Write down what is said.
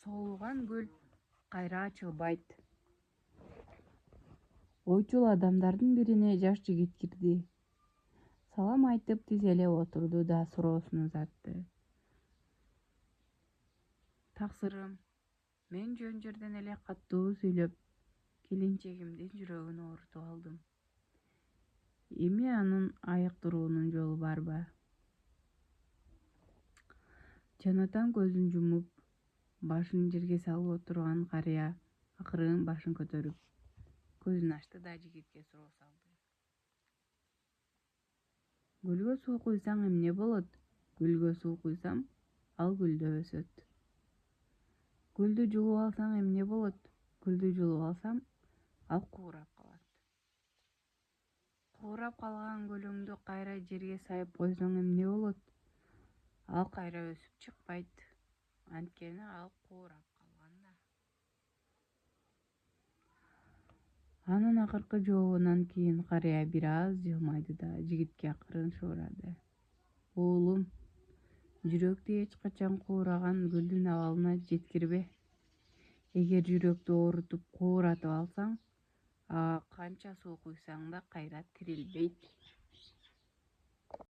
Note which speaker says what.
Speaker 1: Соолган гүл кайра чыгбайт. Ойчул адамдардын бирине жаш жигит кирди. Салам айтып тизелеп отурду да суроосун узатты. Таксырым, мен жөн жерден эле каттуу сүйлөп, келинчегимдин жүрөгүн оорутуп алдым. Эми анын айыктыруунун жолу барбы? Чанатан көзүн жумуп, башын жерге салып отурган карыя акырын башын көтөрүп, көзүн ачты да жигитке суроо салды. Гүлгө суу куйсаң эмне болот? Гүлгө суу куйсам, ал гүлдөп өсөт. Гүлдү жулуп алсаң эмне болот? Гүлдү жулуп алсам, ал куурап калат. Куурап калган гүлүңдү кайра жерге сайып койсоң эмне болот? Ал кайра өсүп чыкпайт. Анткени ал куурап калган да. Анын акыркы жообунан кийин карыя бир аз жылмайды да жигитке акырын шуурады. Уулум, жүрөктү эч качан куураган гүлдүн абалына жеткирбе. Эгер жүрөктү оорутуп кууратып алсаң, ага канча суу куйсаң да кайра тирилбейт.